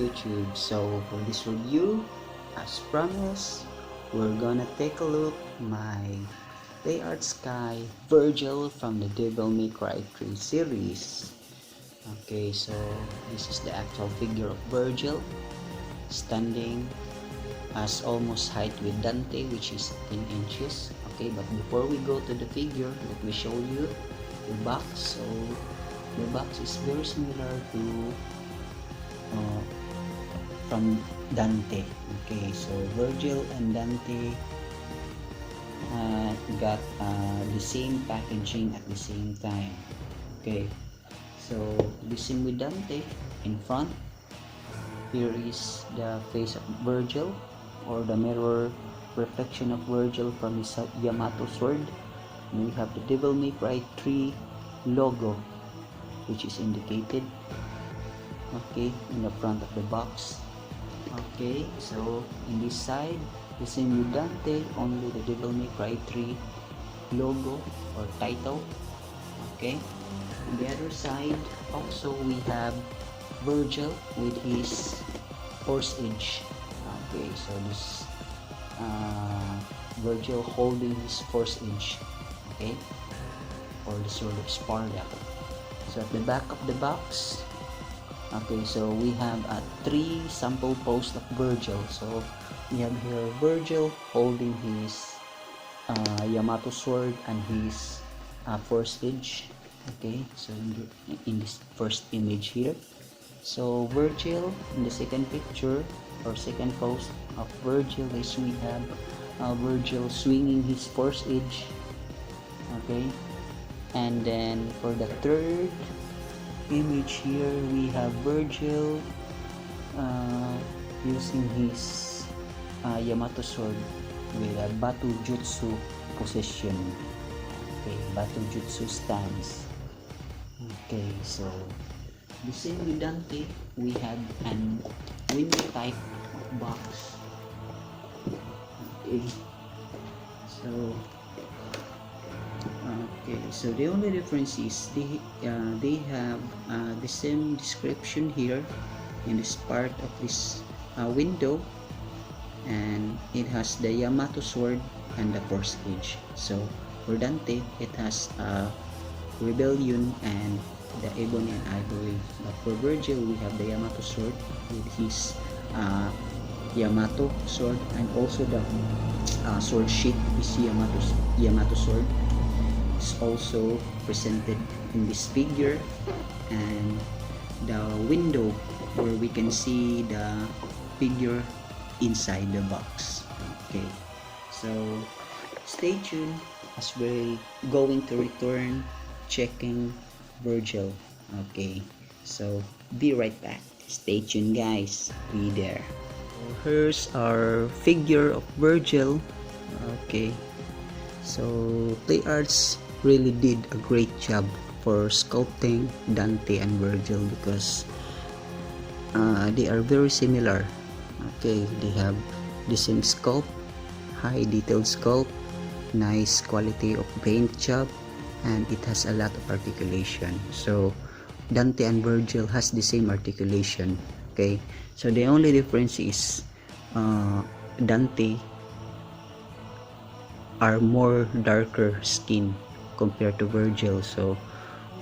YouTube. So for this review, as promised, we're gonna take a look my Arts Kai Virgil from the Devil May Cry 3 series. Okay, so this is the actual figure of Virgil standing as almost height with Dante, which is 10 inches. Okay, but before we go to the figure, let me show you the box. So the box is very similar to from Dante. Okay, so Virgil and Dante got the same packaging at the same time. Okay, so the same with Dante. In front, here is the face of Virgil, or the mirror reflection of Virgil from his Yamato Sword. And we have the Devil May Cry 3 logo, which is indicated, okay, in the front of the box. Okay, so in this side, the same with Dante, only the Devil May Cry 3 logo or title. Okay, on the other side also we have Virgil with his horse edge. Okay, so this Virgil holding his horse edge, okay, or the sword of Sparda. So at the back of the box, okay, so we have 3 sample posts of Virgil. So we have here Virgil holding his Yamato Sword and his horse edge. Okay, so in this first image here, so Virgil in the second picture or second post of Virgil is we have Virgil swinging his horse edge. Okay, and then for the third image here we have Virgil using his Yamato Sword with a Batu Jutsu position. Okay, Batu Jutsu stance. Okay, so the same with Dante, we have an window type box. Okay, so the only difference is they have the same description here in this part of this window, and it has the Yamato Sword and the horse edge. So for Dante, it has Rebellion and the Ebony and Ivory. But for Virgil, we have the Yamato Sword with his Yamato Sword, and also the sword sheath is Yamato Sword. It's also presented in this figure, and the window where we can see the figure inside the box. Okay, so stay tuned as we're going to return checking Virgil. Okay, so be right back. Stay tuned, guys. Be there. So here's our figure of Virgil. Okay, so Play Arts really did a great job for sculpting Dante and Virgil because they are very similar. Okay, they have the same sculpt, high detailed sculpt, nice quality of paint job, and it has a lot of articulation. So Dante and Virgil has the same articulation. Okay, so the only difference is Dante are more darker skin compared to Virgil. So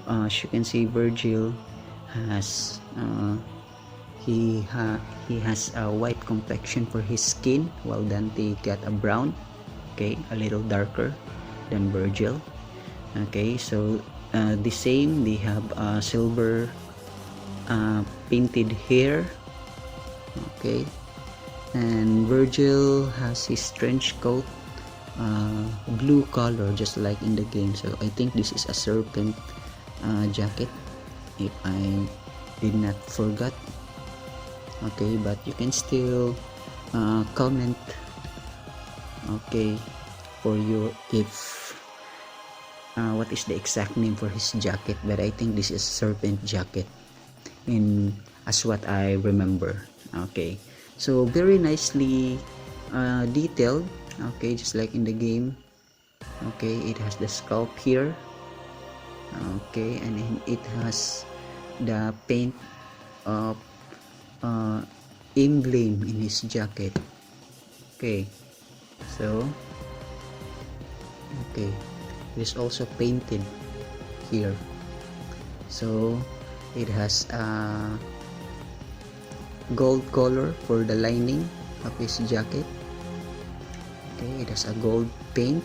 as you can see, Virgil has he has a white complexion for his skin, while Dante got a brown, okay, a little darker than Virgil. Okay, so the same, they have silver painted hair. Okay, and Virgil has his trench coat blue color, just like in the game. So I think this is a Serpent Jacket, if I did not forget. Okay, but you can still comment, okay, for your if what is the exact name for his jacket, but I think this is Serpent Jacket in as what I remember. Okay, so very nicely detailed. Okay, just like in the game. Okay, it has the sculpt here. Okay, and it has the paint of emblem in his jacket. Okay, so okay, it is also painted here. So it has a gold color for the lining of his jacket. Okay, it has a gold paint.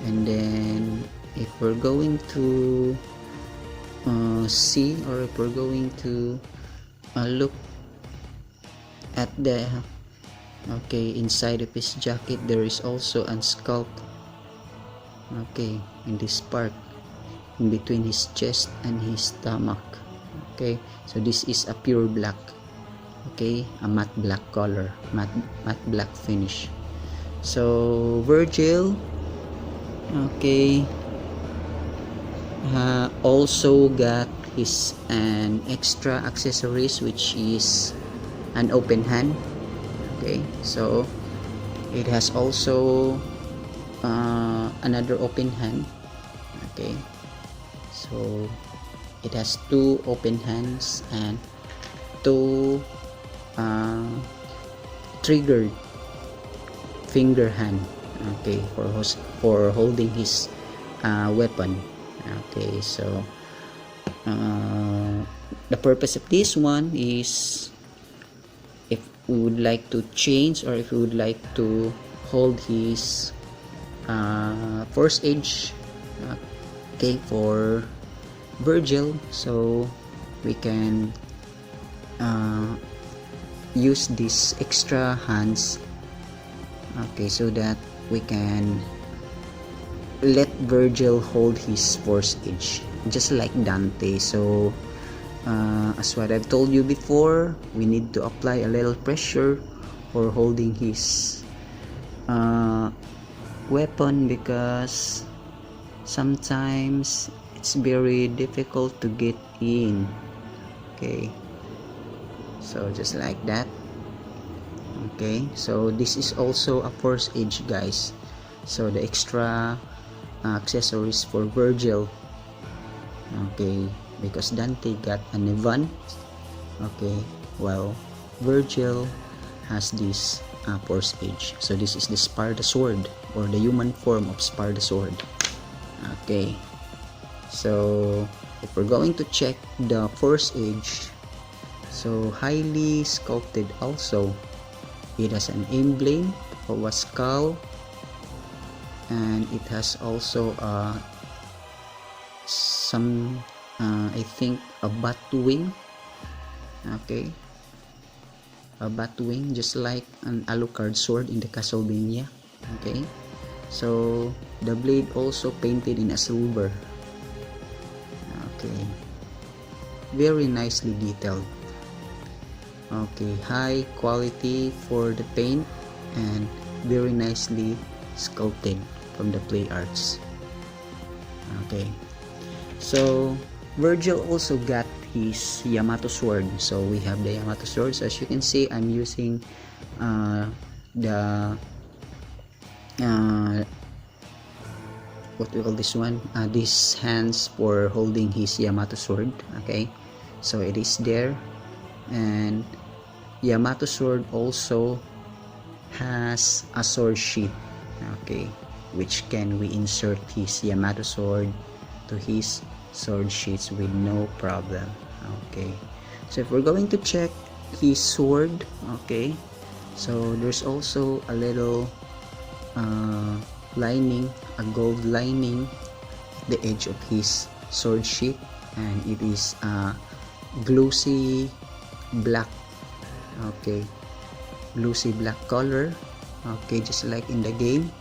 And then if we're going to see, or if we're going to look at the inside of his jacket, there is also a sculpt in this part in between his chest and his stomach. Okay, so this is a pure black, a matte black color, matte black finish. So Vergil also got his an extra accessories, which is an open hand. Okay, so it has also another open hand. Okay, so it has two open hands and two triggered finger hand, for holding his weapon. Okay, so the purpose of this one is if we would like to change, or if we would like to hold his first edge for Vergil, so we can use these extra hands, so that we can let Vergil hold his first edge, just like Dante. So as what I've told you before, we need to apply a little pressure for holding his weapon, because sometimes it's very difficult to get in. Okay, so just like that. Okay, so this is also a first edge, guys. So the extra accessories for Vergil, because Dante got an Evan, while Vergil has this first edge. So this is the Sparda sword, or the human form of Sparda sword. Okay, so if we're going to check the first edge, so highly sculpted also. It has an emblem of a skull, and it has also some I think a bat wing. A bat wing, just like an Alucard sword in the Castlevania. So the blade also painted in a silver. Very nicely detailed. High quality for the paint, and very nicely sculpted from the play arts. So Vergil also got his Yamato Sword. So we have the Yamato Sword. So as you can see, I'm using the what we call this one, these hands for holding his Yamato Sword. So it is there, and Yamato Sword also has a sword sheath, which can we insert his Yamato Sword to his sword sheaths with no problem. So if we're going to check his sword, so there's also a little lining, a gold lining at the edge of his sword sheath, and it is glossy black, glossy black color, just like in the game.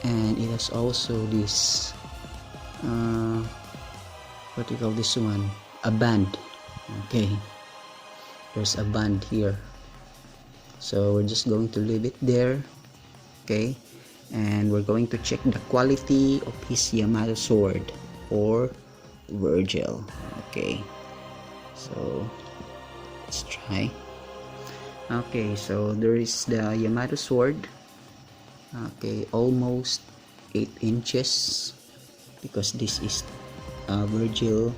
And it has also this what do you call this one, a band. There's a band here, so we're just going to leave it there. And we're going to check the quality of his Yamato Sword for Vergil. So let's try. So there is the Yamato Sword, almost 8 inches, because this is Vergil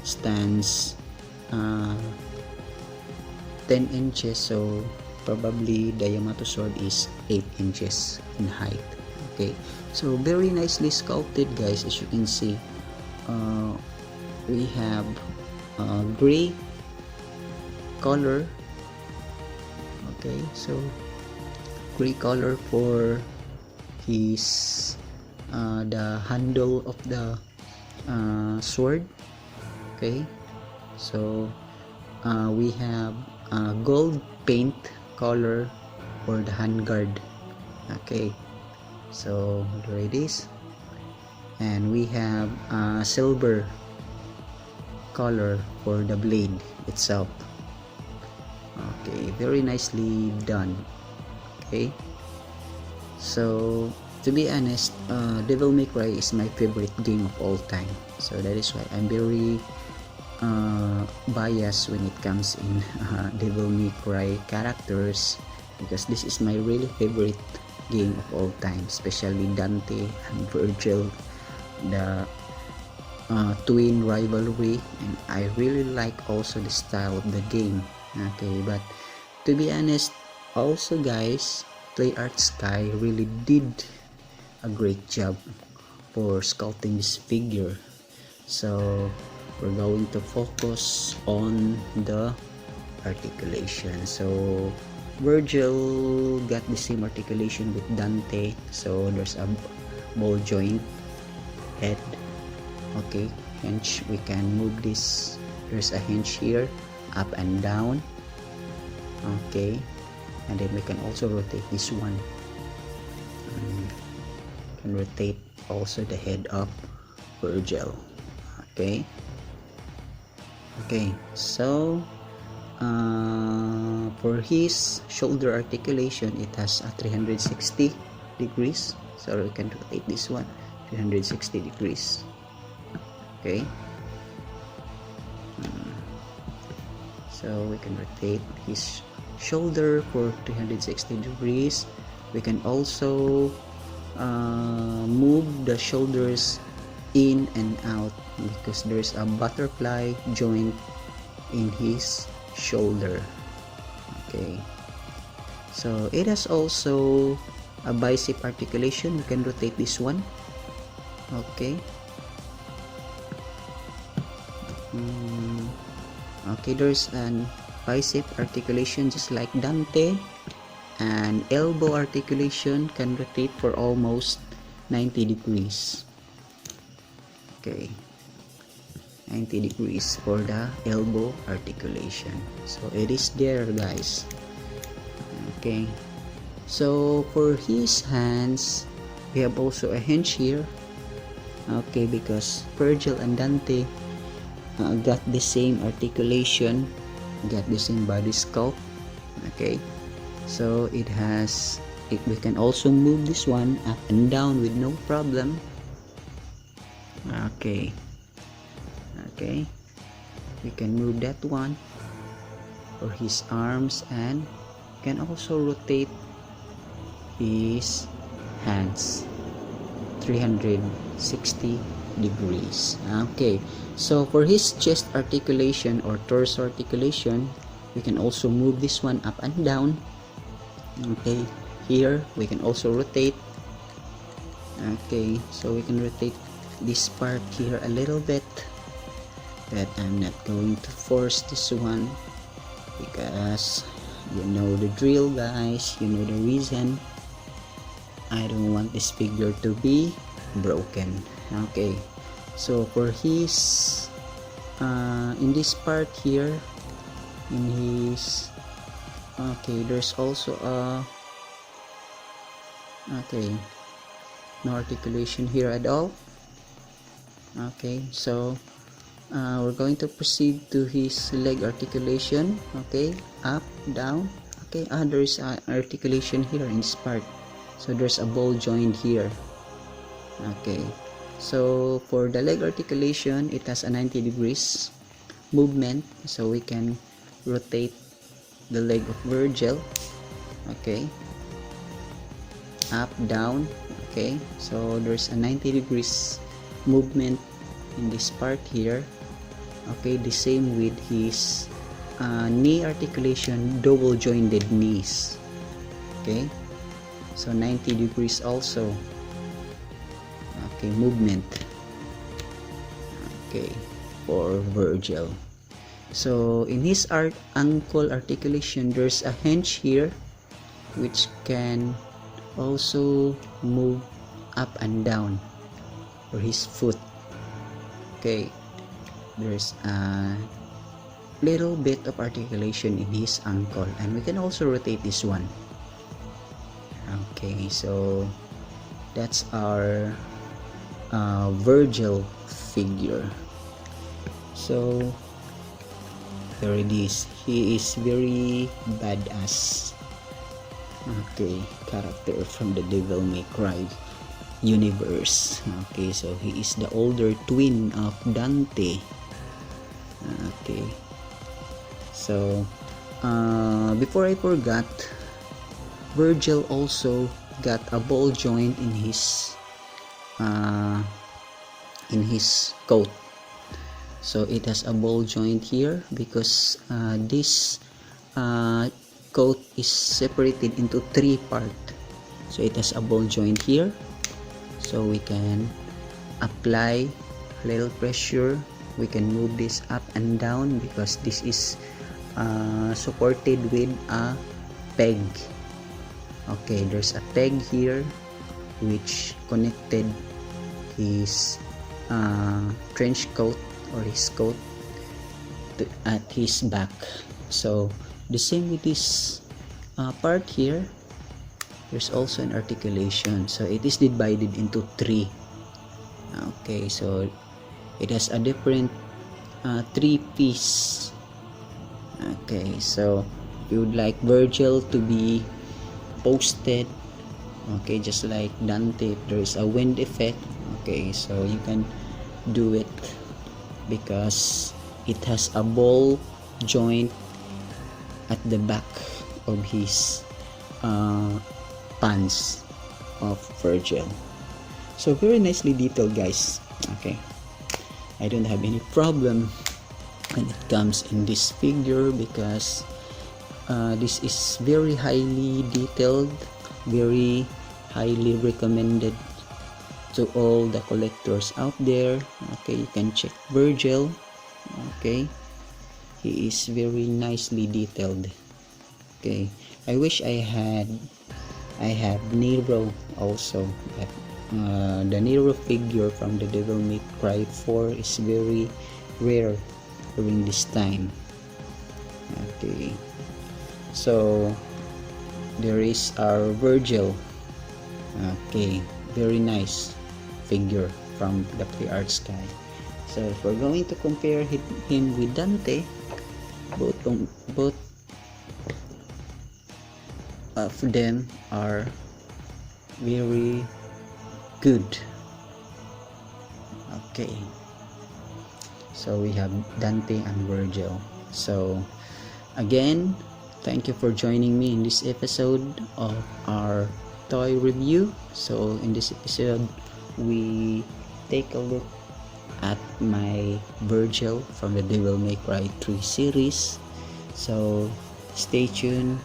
stands 10 inches, so probably the Yamato Sword is 8 inches in height. Okay, so very nicely sculpted, guys. As you can see, we have gray color. Okay, so gray color for his the handle of the sword. Okay, so we have gold paint color for the handguard. Okay, so there it is, and we have silver color for the blade itself. Okay, very nicely done. Okay, so to be honest, Devil May Cry is my favorite game of all time, so that is why I'm very biased when it comes in Devil May Cry characters, because this is my really favorite game of all time, especially Dante and Virgil, the twin rivalry, and I really like also the style of the game. Okay, but to be honest, also guys, Arts Kai really did a great job for sculpting this figure. So we're going to focus on the articulation. So Vergil got the same articulation with Dante, so there's a ball joint head. Okay, hinge, we can move this. There's a hinge here, up and down. Okay, and then we can also rotate this one. Can rotate also the head of Vergil. Okay, so for his shoulder articulation, it has a 360 degrees, so we can rotate this one 360 degrees. Okay, so we can rotate his shoulder for 360 degrees. We can also move the shoulders in and out, because there's a butterfly joint in his shoulder. Okay, so it has also a bicep articulation. We can rotate this one. Okay, okay, there's an bicep articulation just like Dante, and elbow articulation can rotate for almost 90 degrees. Okay, 90 degrees for the elbow articulation. So it is there, guys. Okay, so for his hands, we have also a hinge here. Okay, because Vergil and Dante got the same articulation, got the same body sculpt. Okay, so it has we can also move this one up and down with no problem. Okay, we can move that one for his arms, and can also rotate his hands 360 degrees. Okay, so for his chest articulation or torso articulation, we can also move this one up and down. Okay, here we can also rotate. Okay, so we can rotate this part here a little bit, but I'm not going to force this one, because you know the drill, guys. You know the reason. I don't want this figure to be broken. Okay, so for his in this part here, in his there's also a no articulation here at all. Okay, so we're going to proceed to his leg articulation. Okay, up, down. Okay, there is an articulation here in this part, so there's a ball joint here. Okay, so for the leg articulation, it has a 90 degrees movement, so we can rotate the leg of Vergil. Okay, up, down. Okay, so there's a 90 degrees movement in this part here. Okay, the same with his knee articulation, double jointed knees. Okay, so 90 degrees also. Okay, movement. Okay, for Vergil. So in his ankle articulation, there's a hinge here which can also move up and down for his foot. Okay, there's a little bit of articulation in his ankle, and we can also rotate this one. Okay, so that's our Vergil figure. So there it is. He is very badass. Okay, character from the Devil May Cry universe. Okay, so he is the older twin of Dante. Okay, so before I forgot, Vergil also got a ball joint in his coat. So it has a ball joint here because this coat is separated into 3 parts. So it has a ball joint here, so we can apply a little pressure. We can move this up and down because this is supported with a peg. Okay, there's a peg here which connected his trench coat or his coat at his back. So the same with this part here, there's also an articulation, so it is divided into 3. Okay, so it has a different 3 piece. Okay, so if you would like Vergil to be posted, okay, just like Dante, if there is a wind effect, okay, so you can do it because it has a ball joint at the back of his pants of Vergil. So very nicely detailed, guys. Okay, I don't have any problem when it comes in this figure because this is very highly detailed, very highly recommended to all the collectors out there. Okay, you can check Vergil. Okay, he is very nicely detailed. Okay, I wish I have Nero also, but the Nero figure from the Devil May Cry 4 is very rare during this time. Okay, so there is our Vergil. Okay, very nice figure from the Arts Kai. So if we're going to compare him with Dante, both of them are very good. Okay, so we have Dante and Vergil. So again, thank you for joining me in this episode of our toy review. So in this episode, we take a look at my Vergil from the Devil May Cry 3 series. So stay tuned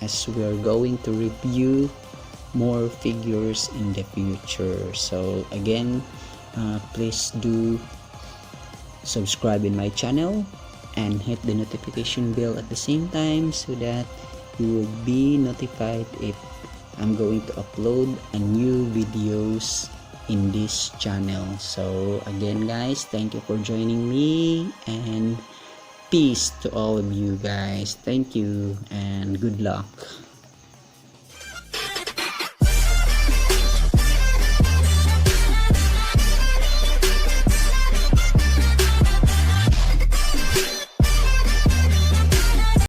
as we are going to review more figures in the future. So again, please do subscribe in my channel and hit the notification bell at the same time so that you will be notified if I'm going to upload a new videos in this channel. So again, guys, thank you for joining me, and peace to all of you guys. Thank you and good luck.